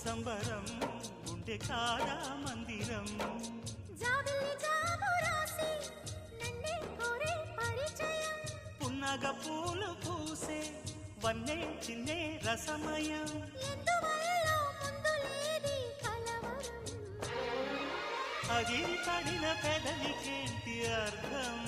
సంబరం ఉంటే కాదా మందిరం పున్నగ పూలు పూసే వన్నే చిన్నే రసమయం అగిరి పడిన పెదవికేంటి అర్థం